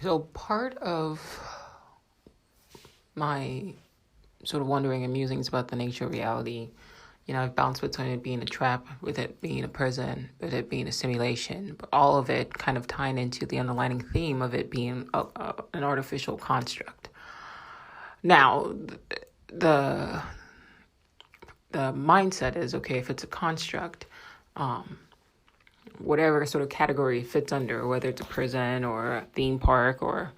So part of my sort of wondering and musings about the nature of reality, I've bounced between it being a trap, with it being a prison, with it being a simulation, but all of it kind of tying into the underlying theme of it being an artificial construct. Now, the mindset is, okay, if it's a construct, whatever sort of category it fits under, whether it's a prison or a theme park or,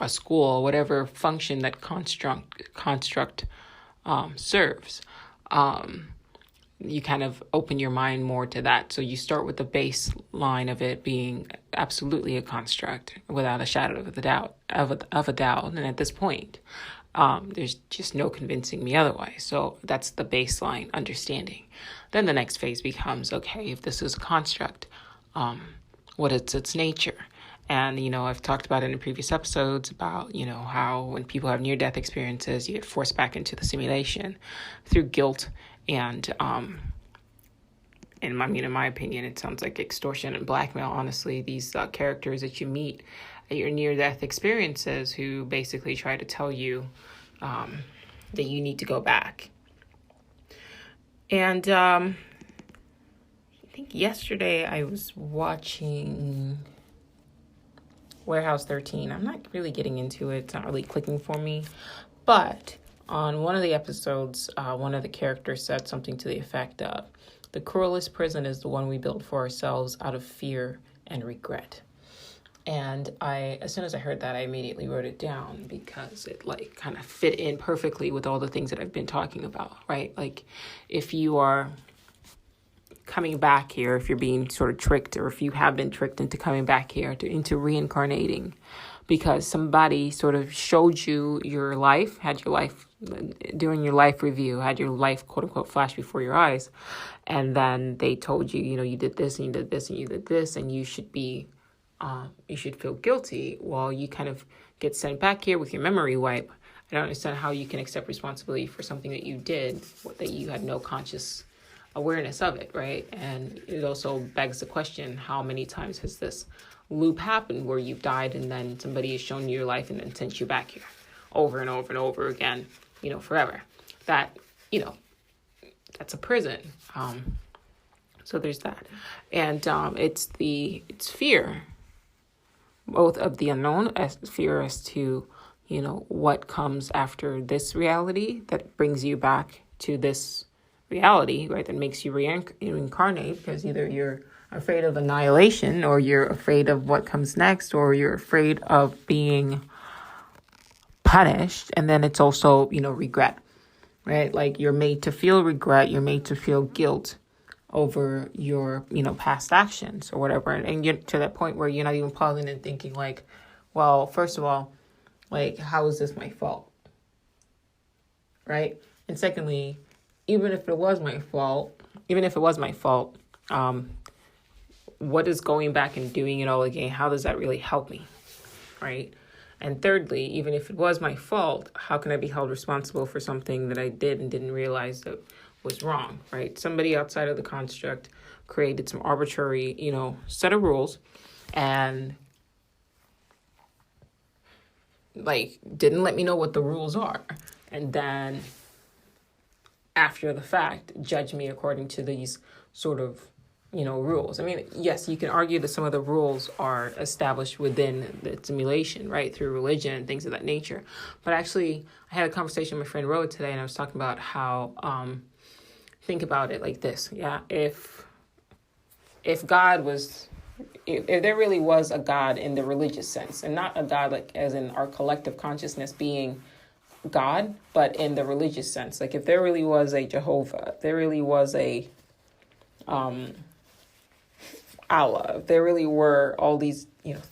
a school, whatever function that construct serves, you kind of open your mind more to that. So you start with the baseline of it being absolutely a construct without a shadow of a doubt. And at this point, there's just no convincing me otherwise. So that's the baseline understanding. Then the next phase becomes, okay, if this is a construct, what is its nature? And, I've talked about it in previous episodes about, how when people have near-death experiences, you get forced back into the simulation through guilt and, in my opinion, it sounds like extortion and blackmail, honestly. These characters that you meet at your near-death experiences who basically try to tell you that you need to go back. And I think yesterday I was watching Warehouse 13. I'm not really getting into it. It's not really clicking for me. But on one of the episodes, one of the characters said something to the effect of, the cruelest prison is the one we build for ourselves out of fear and regret. And as soon as I heard that, I immediately wrote it down because it kind of fit in perfectly with all the things that I've been talking about, right? Like if you are coming back here, if you're being sort of tricked, or if you have been tricked into coming back here, into reincarnating, because somebody sort of showed you your life, had your life, during your life review, had your life, quote unquote, flash before your eyes. And then they told you, you did this and you did this and you did this, and you should feel guilty. Well, you kind of get sent back here with your memory wipe. I don't understand how you can accept responsibility for something that you did, that you had no conscious awareness of it, right? And it also begs the question, how many times has this loop happened where you've died and then somebody has shown you your life and then sent you back here over and over and over again, forever? That, that's a prison. So there's that. And it's fear, both of the unknown, as fear as to, what comes after this reality that brings you back to this reality, right, that makes you reincarnate, because either you're afraid of annihilation, or you're afraid of what comes next, or you're afraid of being punished. And then it's also, regret, right? Like you're made to feel regret, you're made to feel guilt over your, past actions or whatever. And you're to that point where you're not even pausing and thinking like, well, first of all, like, how is this my fault? Right? And secondly, even if it was my fault, what is going back and doing it all again? How does that really help me? Right? And thirdly, even if it was my fault, how can I be held responsible for something that I did and didn't realize that was wrong? Right? Somebody outside of the construct created some arbitrary, set of rules and didn't let me know what the rules are. And then after the fact, judge me according to these sort of, rules. I mean, yes, you can argue that some of the rules are established within the simulation, right, through religion and things of that nature. But actually, I had a conversation with my friend Roya today, and I was talking about how, think about it like this. Yeah, if God was, if there really was a God in the religious sense, and not a God like as in our collective consciousness being God, but in the religious sense, like if there really was a Jehovah, if there really was a Allah, if there really were all these,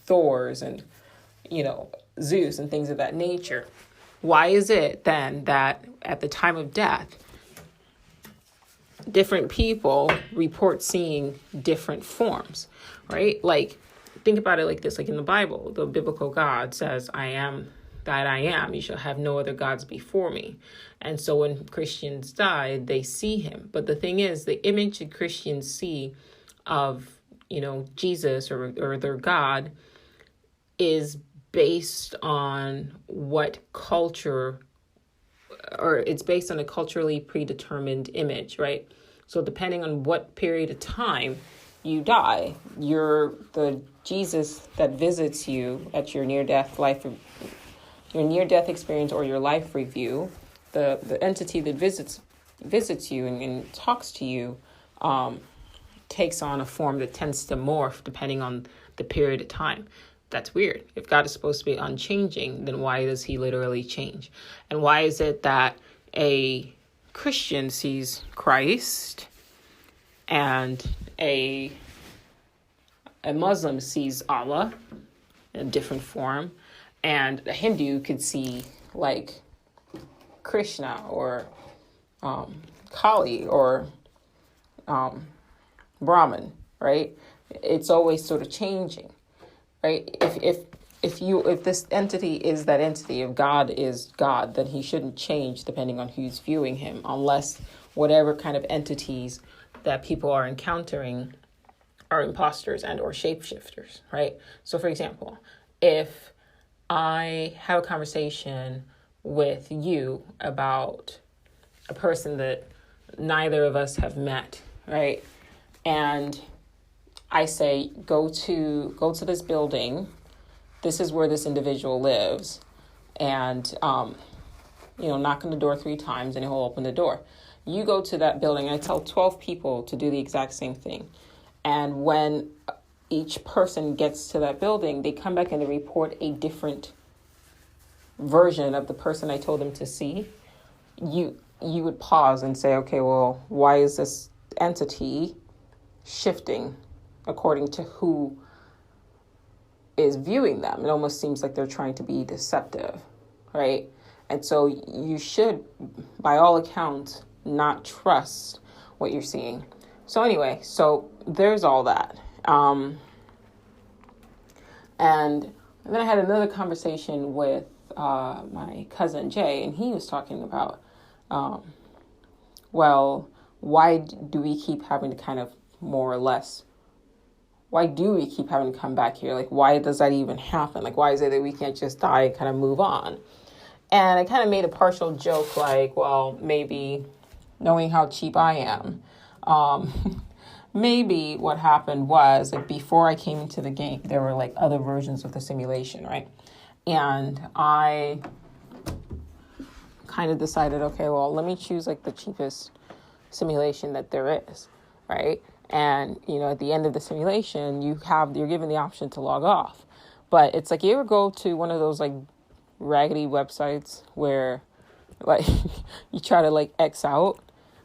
Thors and, Zeus and things of that nature, why is it then that at the time of death, different people report seeing different forms, right? Like, think about it like this, like in the Bible, the biblical God says, I am that I am, you shall have no other gods before me. And so when Christians die, they see him. But the thing is, the image that Christians see of, Jesus or their God is based on what culture, or it's based on a culturally predetermined image, right? So depending on what period of time you die, the Jesus that visits you at your near-death experience or your life review, the entity that visits you and talks to you, takes on a form that tends to morph depending on the period of time. That's weird. If God is supposed to be unchanging, then why does he literally change? And why is it that a Christian sees Christ and a Muslim sees Allah in a different form, and a Hindu could see like Krishna or Kali or Brahman, right? It's always sort of changing. Right? If this entity is that entity, if God is God, then he shouldn't change depending on who's viewing him, unless whatever kind of entities that people are encountering are imposters and or shapeshifters, right? So for example, if I have a conversation with you about a person that neither of us have met, right? And I say, go to this building. This is where this individual lives. And, knock on the door 3 times and he'll open the door. You go to that building. I tell 12 people to do the exact same thing. And when each person gets to that building, they come back and they report a different version of the person I told them to see. You would pause and say, okay, well, why is this entity shifting according to who is viewing them? It almost seems like they're trying to be deceptive, right? And so you should, by all accounts, not trust what you're seeing. So anyway, so there's all that. And then I had another conversation with my cousin Jay, and he was talking about, why do we keep having to kind of more or less, why do we keep having to come back here? Like, why does that even happen? Like, why is it that we can't just die and kind of move on? And I kind of made a partial joke, like, well, maybe knowing how cheap I am, maybe what happened was, like, before I came into the game, there were like other versions of the simulation, right? And I kind of decided, okay, well, let me choose like the cheapest simulation that there is, right? And, at the end of the simulation, you're given the option to log off. But it's like, you ever go to one of those like raggedy websites where like you try to like X out,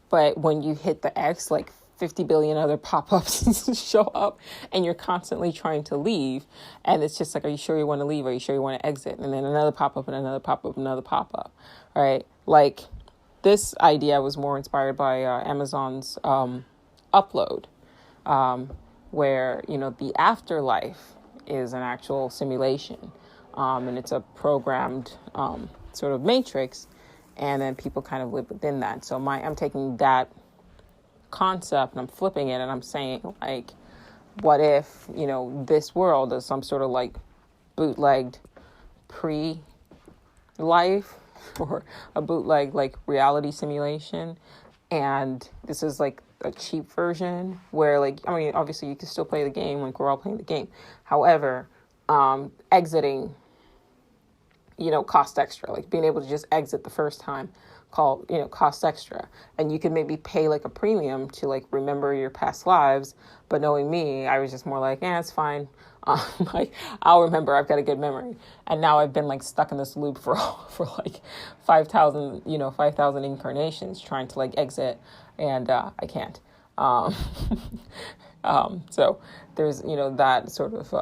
but when you hit the X, like 50 billion other pop-ups show up and you're constantly trying to leave. And it's just like, are you sure you want to leave? Are you sure you want to exit? And then another pop-up and another pop-up, another pop-up, right? Like, this idea was more inspired by Amazon's Upload, where, the afterlife is an actual simulation, and it's a programmed sort of matrix, and then people kind of live within that. So I'm taking that concept and I'm flipping it and I'm saying, like, what if, this world is some sort of like bootlegged pre-life or a bootleg like reality simulation, and this is like a cheap version where, like, I mean, obviously you can still play the game, like we're all playing the game. However, exiting, cost extra, like being able to just exit the first time cost extra. And you can maybe pay like a premium to like remember your past lives. But knowing me, I was just more like, it's fine. Like, I'll remember, I've got a good memory. And now I've been like stuck in this loop for like 5,000 incarnations trying to like exit, and I can't. So there's, that sort of,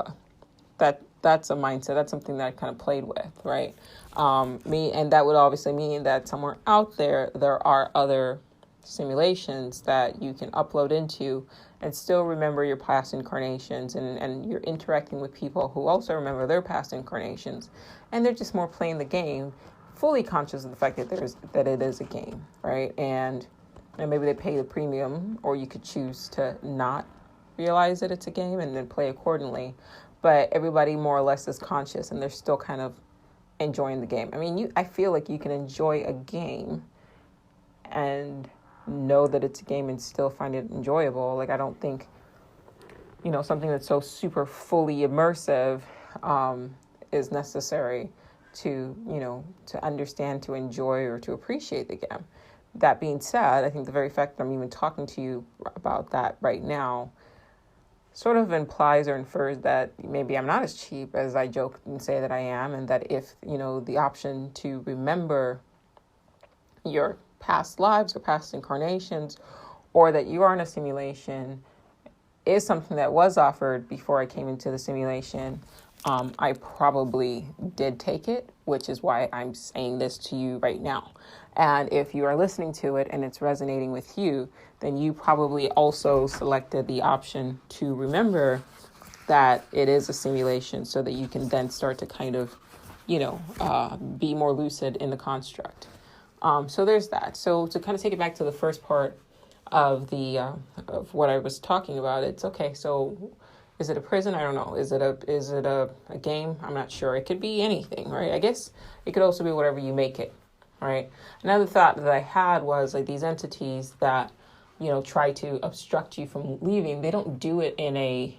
that's a mindset. That's something that I kind of played with, right? And that would obviously mean that somewhere out there are other simulations that you can upload into and still remember your past incarnations, and you're interacting with people who also remember their past incarnations, and they're just more playing the game, fully conscious of the fact that it is a game, right? And maybe they pay the premium, or you could choose to not realize that it's a game and then play accordingly. but everybody more or less is conscious and they're still kind of enjoying the game. I mean, I feel like you can enjoy a game and know that it's a game and still find it enjoyable. Like, I don't think, something that's so super fully immersive is necessary to understand, to enjoy, or to appreciate the game. That being said, I think the very fact that I'm even talking to you about that right now sort of implies or infers that maybe I'm not as cheap as I joke and say that I am, and that if, the option to remember your past lives or past incarnations, or that you are in a simulation, is something that was offered before I came into the simulation, I probably did take it, which is why I'm saying this to you right now. And if you are listening to it and it's resonating with you, then you probably also selected the option to remember that it is a simulation, so that you can then start to kind of, be more lucid in the construct. So there's that. So to kind of take it back to the first part of of what I was talking about, it's okay. So is it a prison? I don't know. Is it a game? I'm not sure. It could be anything, right? I guess it could also be whatever you make it, right? Another thought that I had was like these entities that, try to obstruct you from leaving. They don't do it in a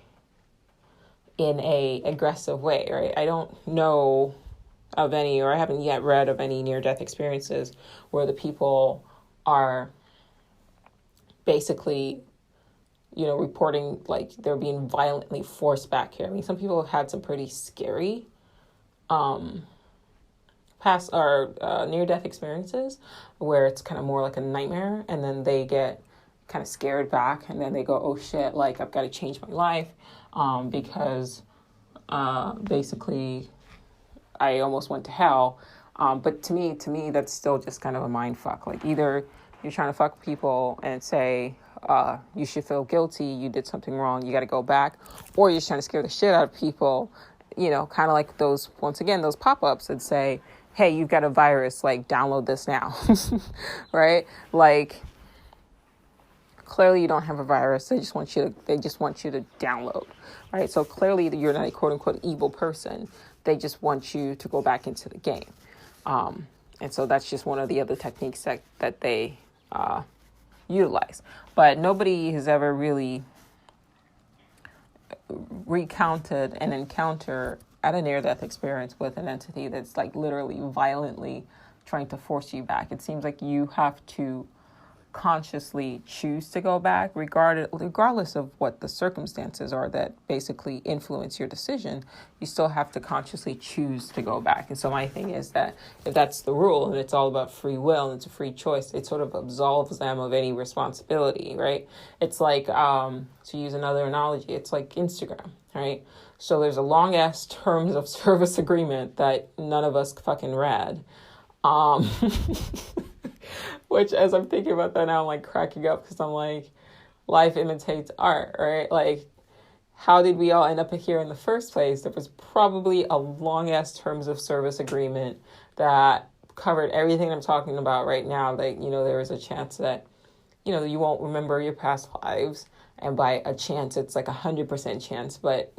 aggressive way, right? I don't know of any, or I haven't yet read of any near-death experiences where the people are basically, reporting like they're being violently forced back here. I mean, some people have had some pretty scary past or near-death experiences where it's kind of more like a nightmare, and then they get kind of scared back, and then they go, oh shit, like I've got to change my life because basically I almost went to hell. But to me, that's still just kind of a mind fuck. Like, either you're trying to fuck people and say, you should feel guilty, you did something wrong, you got to go back, or you're just trying to scare the shit out of people, kind of like those pop-ups that say, hey, you've got a virus, like, download this now, right? Like, clearly you don't have a virus, they just want you to download, right? So clearly you're not a quote-unquote evil person, they just want you to go back into the game. And so that's just one of the other techniques that they utilize. But nobody has ever really recounted an encounter at a near-death experience with an entity that's like literally violently trying to force you back. It seems like you have to consciously choose to go back, regardless of what the circumstances are that basically influence your decision. You still have to consciously choose to go back. And so my thing is that if that's the rule and it's all about free will and it's a free choice, it sort of absolves them of any responsibility, right? It's like, to use another analogy, it's like Instagram, right? So there's a long ass terms of service agreement that none of us fucking read. Which, as I'm thinking about that now, I'm like cracking up, because I'm like, life imitates art, right? Like, how did we all end up here in the first place? There was probably a long ass terms of service agreement that covered everything I'm talking about right now. Like, there was a chance that, you won't remember your past lives. And by a chance, it's like 100% chance, but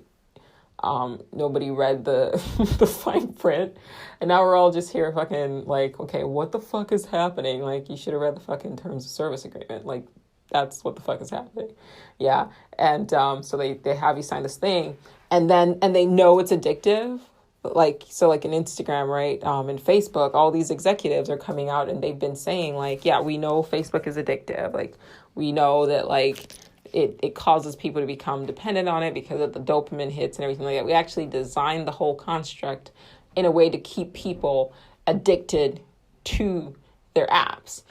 nobody read the the fine print, and now we're all just here fucking like, okay, what the fuck is happening? Like, you should have read the fucking terms of service agreement. Like, that's what the fuck is happening. Yeah. And so they have you sign this thing, and they know it's addictive. Like, so like in Instagram, right, and Facebook, all these executives are coming out and they've been saying like, yeah, we know Facebook is addictive. Like, we know that like it causes people to become dependent on it because of the dopamine hits and everything like that. We actually designed the whole construct in a way to keep people addicted to their apps.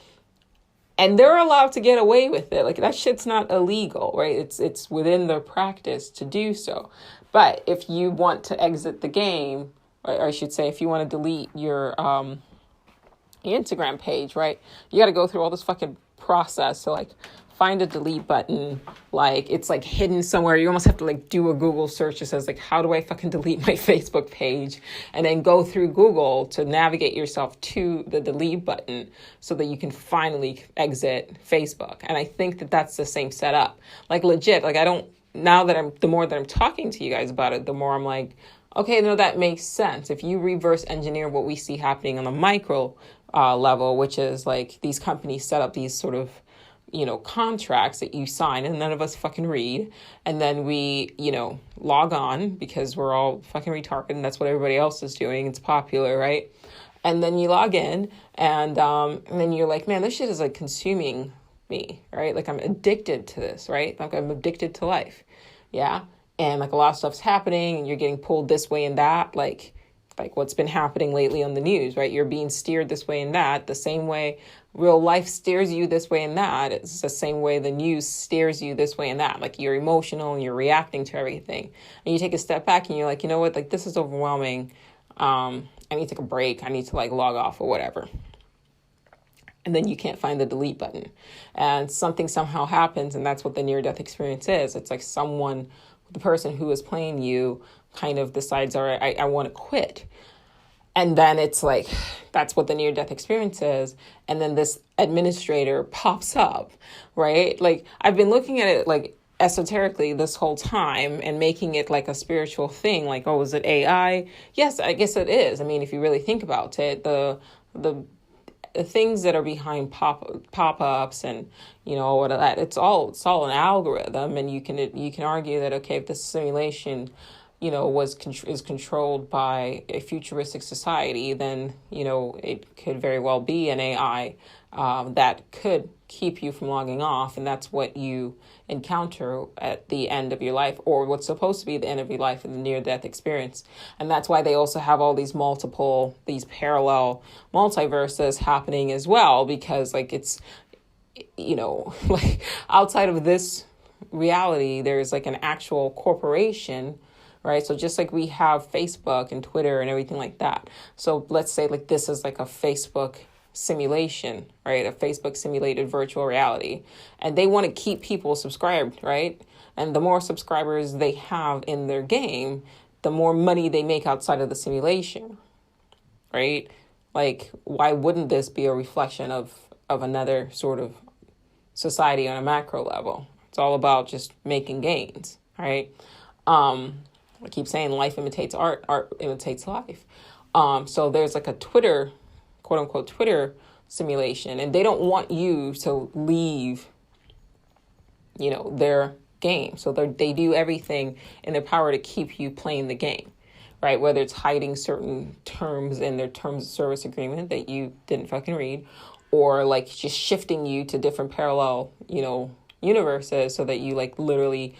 And they're allowed to get away with it. Like, that shit's not illegal, right? It's within their practice to do so. But if you want to exit the game, or I should say, if you want to delete your Instagram page, right, you got to go through all this fucking process to like find a delete button. Like, it's like hidden somewhere. You almost have to like do a Google search that says like, how do I fucking delete my Facebook page? And then go through Google to navigate yourself to the delete button so that you can finally exit Facebook. And I think that that's the same setup. Like, legit, like, I don't the more that I'm talking to you guys about it, the more I'm like, okay, no, that makes sense. If you reverse engineer what we see happening on the micro level, which is like these companies set up these sort of, contracts that you sign and none of us fucking read. And then we, log on because we're all fucking retarded and that's what everybody else is doing. It's popular, right? And then you log in and then you're like, man, this shit is like consuming me, right? Like I'm addicted to this, right? Like I'm addicted to life. Yeah. And like a lot of stuff's happening and you're getting pulled this way and that, like what's been happening lately on the news, right? You're being steered this way and that, the same way real life steers you this way and that. It's the same way the news steers you this way and that. Like you're emotional and you're reacting to everything. And you take a step back and you're like, you know what? Like this is overwhelming. I need to take a break. I need to like log off or whatever. And then you can't find the delete button. And something somehow happens, and that's what the near-death experience is. It's like the person who is playing you kind of decides, all right, I want to quit. And then it's like, that's what the near-death experience is. And then this administrator pops up, right? Like, I've been looking at it like esoterically this whole time and making it like a spiritual thing. Like, oh, is it AI? Yes, I guess it is. I mean, if you really think about it, the things that are behind pop-ups and what that, it's all an algorithm. And you can argue that, okay, if this simulation is controlled by a futuristic society, then it could very well be an AI that could keep you from logging off, and that's what you encounter at the end of your life, or what's supposed to be the end of your life in the near-death experience. And that's why they also have all these parallel multiverses happening as well, because like it's like outside of this reality, there's like an actual corporation, right? So just like we have Facebook and Twitter and everything like that. So let's say like this is like a Facebook simulation, right? A Facebook simulated virtual reality. And they want to keep people subscribed, right? And the more subscribers they have in their game, the more money they make outside of the simulation, right? Like, why wouldn't this be a reflection of another sort of society on a macro level? It's all about just making gains, right? I keep saying life imitates art, art imitates life. So there's like a Twitter, quote unquote, Twitter simulation, and they don't want you to leave, their game. So they do everything in their power to keep you playing the game, right? Whether it's hiding certain terms in their terms of service agreement that you didn't fucking read, or like just shifting you to different parallel, universes so that you like literally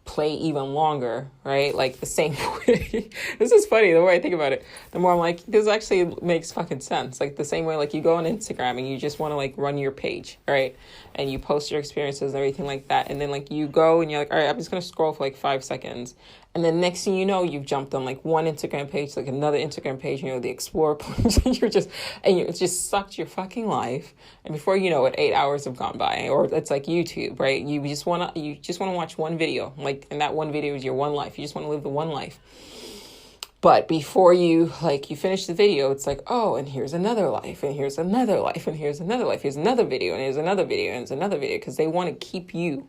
play even longer, right? Like the same way. This is funny, the more I think about it, the more I'm like, this actually makes fucking sense. Like the same way, like you go on Instagram and you just want to like run your page, right? And you post your experiences and everything like that. And then like you go and you're like, all right, I'm just going to scroll for like 5 seconds. And then next thing you know, you've jumped on like one Instagram page, like another Instagram page, the explore page, it's just sucked your fucking life. And before you know it, 8 hours have gone by. Or it's like YouTube, right? You just want to watch one video, like, and that one video is your one life. You just want to live the one life. But before you finish the video, it's like, oh, and here's another life, and here's another life, and here's another life, here's another video, and here's another video, and here's another video, because they want to keep you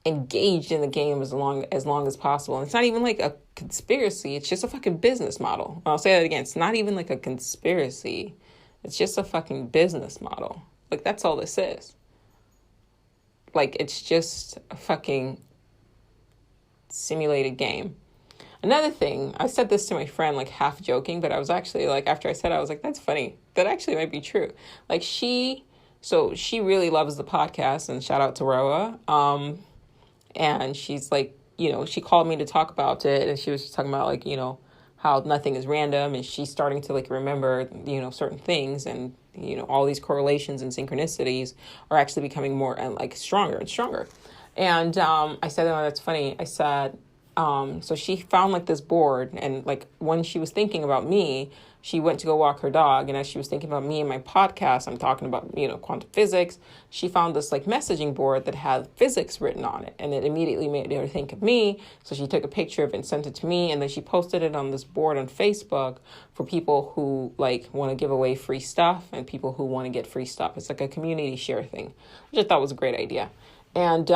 engaged in the game as long as possible. And it's not even like a conspiracy, it's just a fucking business model. I'll say that again, it's not even like a conspiracy, it's just a fucking business model. Like, that's all this is. Like, it's just a fucking simulated game. Another thing, I said this to my friend, like half joking, but I was actually like, after I said it, I was like, that's funny, that actually might be true. Like, she really loves the podcast, and shout out to Roya. And she's like, she called me to talk about it, and she was just talking about like, how nothing is random, and she's starting to like remember, certain things, and, all these correlations and synchronicities are actually becoming more and like stronger and stronger. And I said, oh, that's funny. I said, so she found like this board, and like when she was thinking about me, she went to go walk her dog, and as she was thinking about me and my podcast, I'm talking about, quantum physics, she found this like messaging board that had physics written on it, and it immediately made her think of me. So she took a picture of it and sent it to me, and then she posted it on this board on Facebook for people who like want to give away free stuff and people who want to get free stuff. It's like a community share thing, which I thought was a great idea. And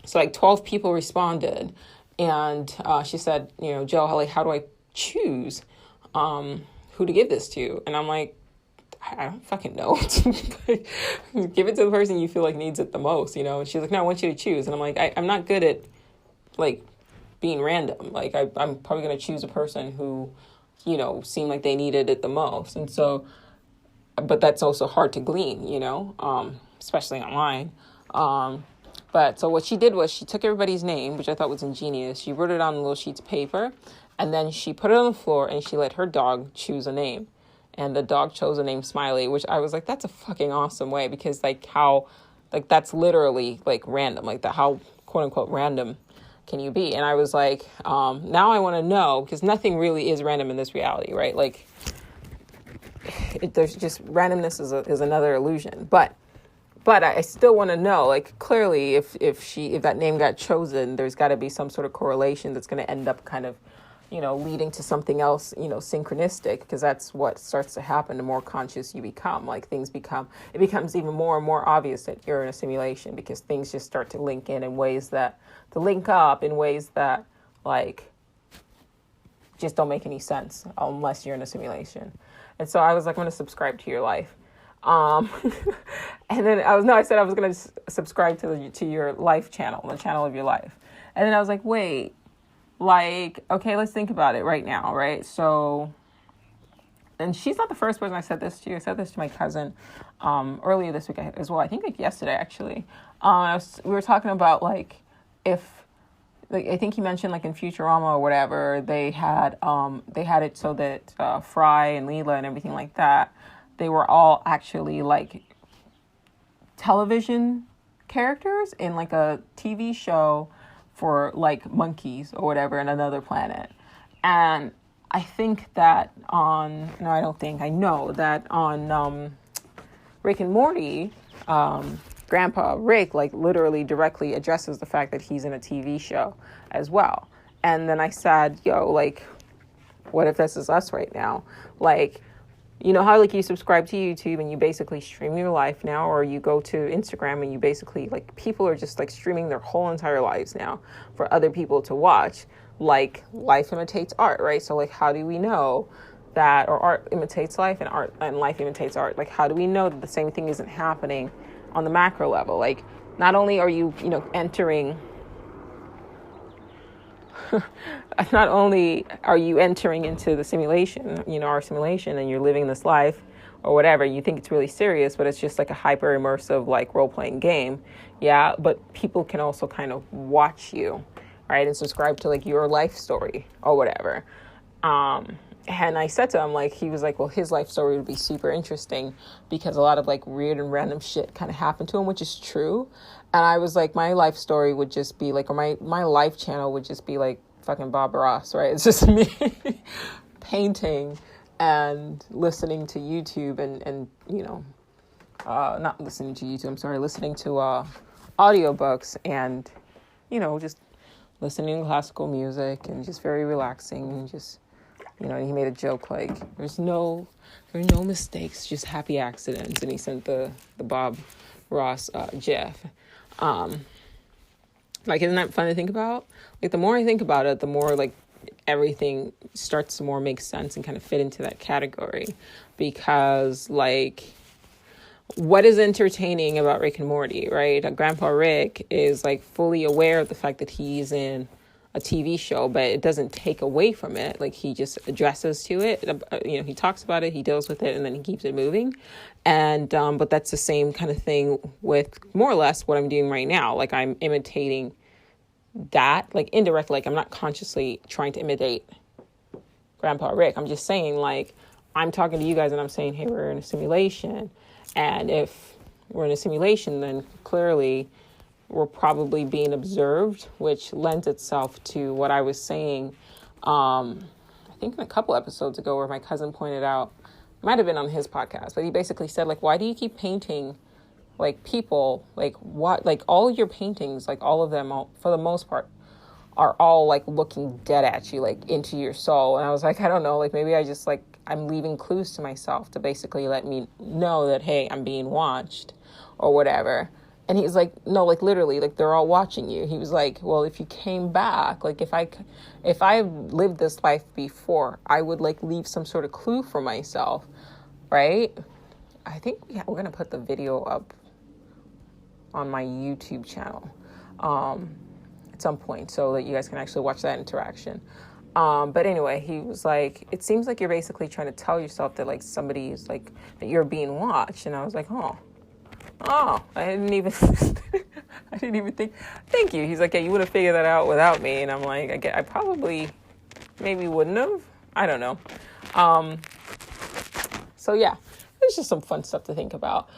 So like 12 people responded, and she said, Joe, how do I choose who to give this to? And I'm like, I don't fucking know. Give it to the person you feel like needs it the most, And she's like, no, I want you to choose. And I'm like, I'm not good at like being random. Like I'm probably going to choose a person who, seemed like they needed it the most. And so, but that's also hard to glean, especially online. But so what she did was she took everybody's name, which I thought was ingenious. She wrote it on little sheets of paper, and then she put it on the floor, and she let her dog choose a name. And the dog chose the name Smiley, which I was like, that's a fucking awesome way, because that's literally like random, like how quote unquote random can you be? And I was like, now I want to know, because nothing really is random in this reality, right? Like there's just randomness is another illusion, but I still want to know, like, clearly if that name got chosen, there's got to be some sort of correlation that's going to end up kind of, leading to something else, synchronistic, because that's what starts to happen the more conscious you become. Like it becomes even more and more obvious that you're in a simulation, because things just start to link up in ways that like just don't make any sense unless you're in a simulation. And so I was like, I'm going to subscribe to your life. And then I said I was going to subscribe to your life channel, the channel of your life. And then I was like, wait, like, okay, let's think about it right now, right? So, and she's not the first person I said this to. I said this to my cousin earlier this week as well. I think like yesterday, actually. We were talking about like I think he mentioned like in Futurama or whatever, they had it so that Fry and Leela and everything like that, they were all actually like television characters in like a TV show for like monkeys or whatever in another planet. And I think that I know that on Rick and Morty, Grandpa Rick like literally directly addresses the fact that he's in a TV show as well. And then I said, like, what if this is us right now? Like, how like you subscribe to YouTube and you basically stream your life now, or you go to Instagram and you basically like people are just like streaming their whole entire lives now for other people to watch. Like life imitates art, right? So like how do we know that, or art imitates life and life imitates art? Like how do we know that the same thing isn't happening on the macro level? Like not only are you, entering not only are you entering into the simulation, our simulation, and you're living this life or whatever, you think it's really serious, but it's just like a hyper immersive like role-playing game. Yeah, but people can also kind of watch you, right, and subscribe to like your life story or whatever. And I said to him, like, he was like, well, his life story would be super interesting because a lot of like weird and random shit kind of happened to him, which is true. And I was like, my life story would just be like, or my life channel would just be like fucking Bob Ross, right? It's just me painting and listening to YouTube and not listening to YouTube, I'm sorry, listening to audiobooks and, just listening to classical music and just very relaxing and just, he made a joke like, there are no mistakes, just happy accidents. And he sent the Bob Ross GIF. Like, isn't that fun to think about? Like, the more I think about it, the more like everything starts to more make sense and kind of fit into that category. Because like, what is entertaining about Rick and Morty, right? Grandpa Rick is like fully aware of the fact that he's in a TV show, but it doesn't take away from it. Like he just addresses to it, he talks about it, he deals with it, and then he keeps it moving. And, but that's the same kind of thing with more or less what I'm doing right now. Like I'm imitating that, like indirectly, like I'm not consciously trying to imitate Grandpa Rick. I'm just saying like, I'm talking to you guys and I'm saying, hey, we're in a simulation. And if we're in a simulation, then clearly we're probably being observed, which lends itself to what I was saying, I think in a couple episodes ago, where my cousin pointed out, it might have been on his podcast, but he basically said, like, why do you keep painting, like, people, like, what, like, all your paintings, like, all of them, for the most part, are all, like, looking dead at you, like, into your soul. And I was like, I don't know, like, maybe I just, like, I'm leaving clues to myself to basically let me know that, hey, I'm being watched or whatever. And he's like, no, like literally, like they're all watching you. He was like, well, if you came back, like if I lived this life before, I would like leave some sort of clue for myself, right? I think we're going to put the video up on my YouTube channel at some point so that you guys can actually watch that interaction. But anyway, he was like, it seems like you're basically trying to tell yourself that like somebody is like, that you're being watched. And I was like, oh, I didn't even think. Thank you. He's like, yeah, you would have figured that out without me. And I'm like, I probably maybe wouldn't have. I don't know. So yeah, it's just some fun stuff to think about.